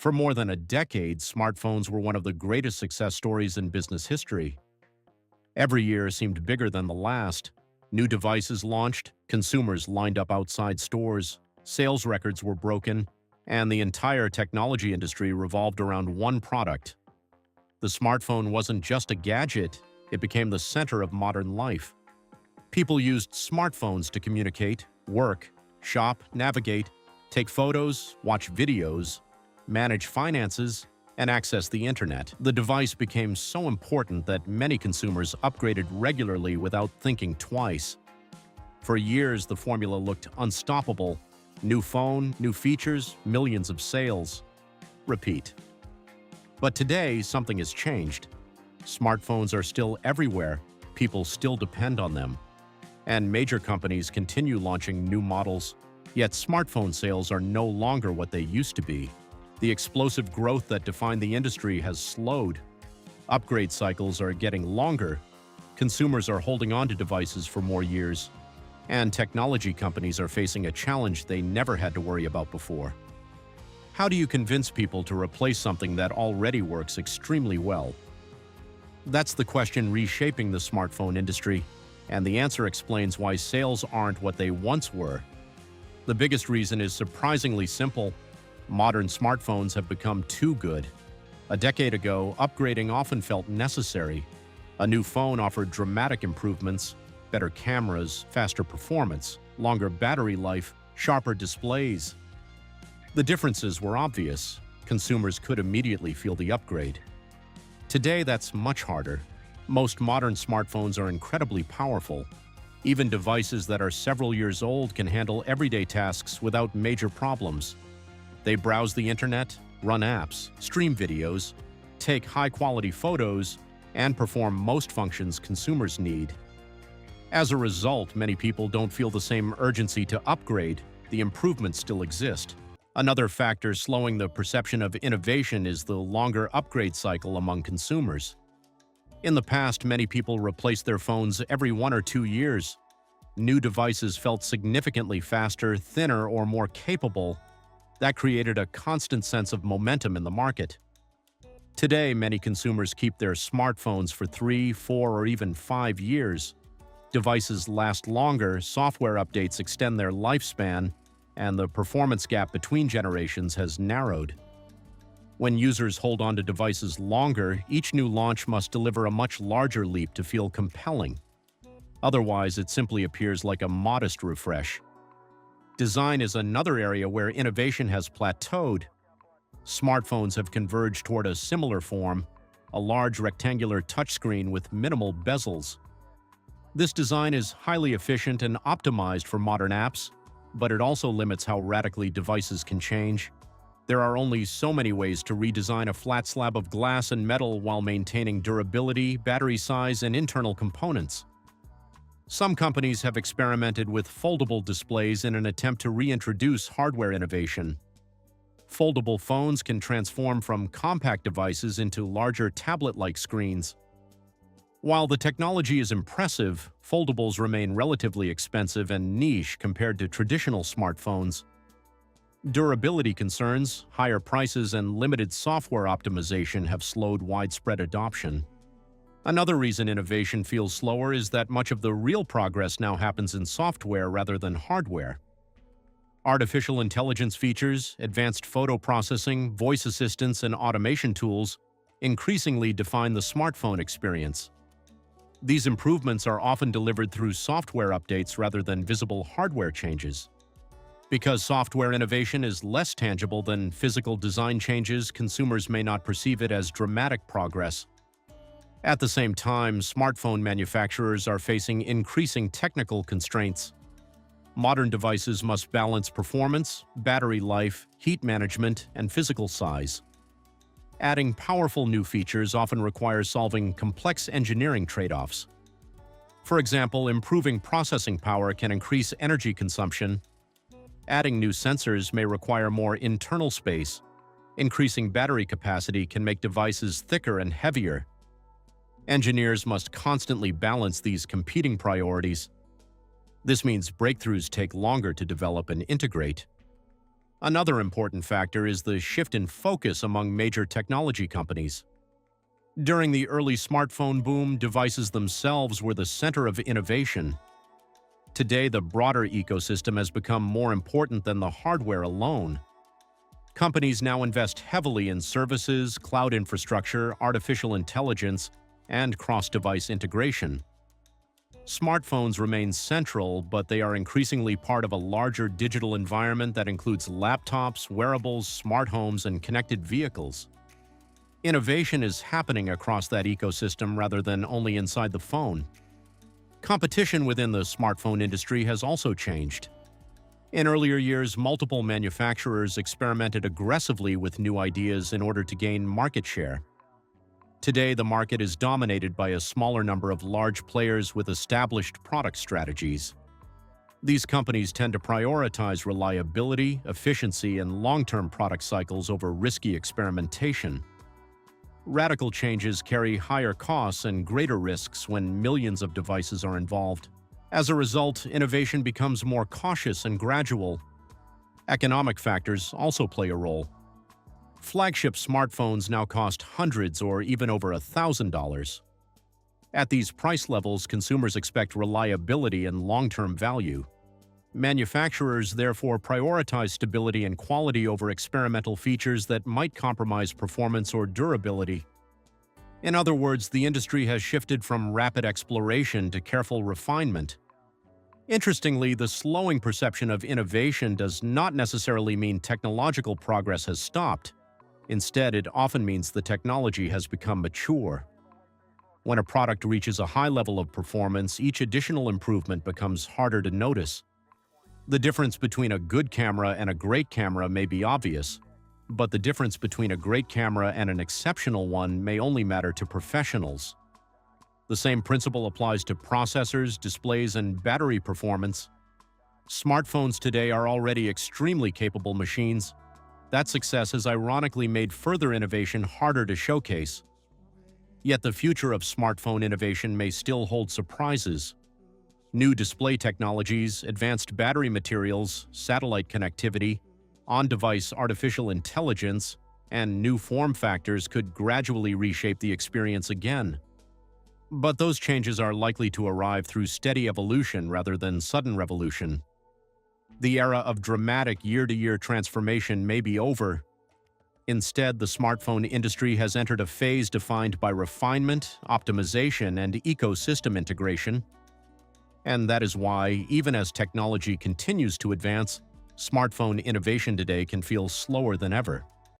For more than a decade, smartphones were one of the greatest success stories in business history. Every year seemed bigger than the last. New devices launched, consumers lined up outside stores, sales records were broken, and the entire technology industry revolved around one product. The smartphone wasn't just a gadget, it became the center of modern life. People used smartphones to communicate, work, shop, navigate, take photos, watch videos, manage finances, and access the internet. The device became so important that many consumers upgraded regularly without thinking twice. For years, the formula looked unstoppable. New phone, new features, millions of sales. Repeat. But today, something has changed. Smartphones are still everywhere. People still depend on them. And major companies continue launching new models. Yet smartphone sales are no longer what they used to be. The explosive growth that defined the industry has slowed. Upgrade cycles are getting longer. Consumers are holding on to devices for more years. And technology companies are facing a challenge they never had to worry about before. How do you convince people to replace something that already works extremely well? That's the question reshaping the smartphone industry, and the answer explains why sales aren't what they once were. The biggest reason is surprisingly simple. Modern smartphones have become too good. A decade ago, upgrading often felt necessary. A new phone offered dramatic improvements, better cameras, faster performance, longer battery life, sharper displays. The differences were obvious. Consumers could immediately feel the upgrade. Today, that's much harder. Most modern smartphones are incredibly powerful. Even devices that are several years old can handle everyday tasks without major problems. They browse the internet, run apps, stream videos, take high-quality photos, and perform most functions consumers need. As a result, many people don't feel the same urgency to upgrade. The improvements still exist. Another factor slowing the perception of innovation is the longer upgrade cycle among consumers. In the past, many people replaced their phones every 1 or 2 years. New devices felt significantly faster, thinner, or more capable. That created a constant sense of momentum in the market. Today, many consumers keep their smartphones for 3, 4, or even 5 years. Devices last longer, software updates extend their lifespan, and the performance gap between generations has narrowed. When users hold on to devices longer, each new launch must deliver a much larger leap to feel compelling. Otherwise, it simply appears like a modest refresh. Design is another area where innovation has plateaued. Smartphones have converged toward a similar form, a large rectangular touchscreen with minimal bezels. This design is highly efficient and optimized for modern apps, but it also limits how radically devices can change. There are only so many ways to redesign a flat slab of glass and metal while maintaining durability, battery size, and internal components. Some companies have experimented with foldable displays in an attempt to reintroduce hardware innovation. Foldable phones can transform from compact devices into larger tablet-like screens. While the technology is impressive, foldables remain relatively expensive and niche compared to traditional smartphones. Durability concerns, higher prices, and limited software optimization have slowed widespread adoption. Another reason innovation feels slower is that much of the real progress now happens in software rather than hardware. Artificial intelligence features, advanced photo processing, voice assistants, and automation tools increasingly define the smartphone experience. These improvements are often delivered through software updates rather than visible hardware changes. Because software innovation is less tangible than physical design changes, consumers may not perceive it as dramatic progress. At the same time, smartphone manufacturers are facing increasing technical constraints. Modern devices must balance performance, battery life, heat management, and physical size. Adding powerful new features often requires solving complex engineering trade-offs. For example, improving processing power can increase energy consumption. Adding new sensors may require more internal space. Increasing battery capacity can make devices thicker and heavier. Engineers must constantly balance these competing priorities. This means breakthroughs take longer to develop and integrate. Another important factor is the shift in focus among major technology companies. During the early smartphone boom, devices themselves were the center of innovation. Today, the broader ecosystem has become more important than the hardware alone. Companies now invest heavily in services, cloud infrastructure, artificial intelligence, and cross-device integration. Smartphones remain central, but they are increasingly part of a larger digital environment that includes laptops, wearables, smart homes, and connected vehicles. Innovation is happening across that ecosystem rather than only inside the phone. Competition within the smartphone industry has also changed. In earlier years, multiple manufacturers experimented aggressively with new ideas in order to gain market share. Today, the market is dominated by a smaller number of large players with established product strategies. These companies tend to prioritize reliability, efficiency, and long-term product cycles over risky experimentation. Radical changes carry higher costs and greater risks when millions of devices are involved. As a result, innovation becomes more cautious and gradual. Economic factors also play a role. Flagship smartphones now cost hundreds or even over $1,000. At these price levels, consumers expect reliability and long-term value. Manufacturers therefore prioritize stability and quality over experimental features that might compromise performance or durability. In other words, the industry has shifted from rapid exploration to careful refinement. Interestingly, the slowing perception of innovation does not necessarily mean technological progress has stopped. Instead, it often means the technology has become mature. When a product reaches a high level of performance, each additional improvement becomes harder to notice. The difference between a good camera and a great camera may be obvious, but the difference between a great camera and an exceptional one may only matter to professionals. The same principle applies to processors, displays, and battery performance. Smartphones today are already extremely capable machines. That success has ironically made further innovation harder to showcase. Yet the future of smartphone innovation may still hold surprises. New display technologies, advanced battery materials, satellite connectivity, on-device artificial intelligence, and new form factors could gradually reshape the experience again. But those changes are likely to arrive through steady evolution rather than sudden revolution. The era of dramatic year-to-year transformation may be over. Instead, the smartphone industry has entered a phase defined by refinement, optimization, and ecosystem integration. And that is why, even as technology continues to advance, smartphone innovation today can feel slower than ever.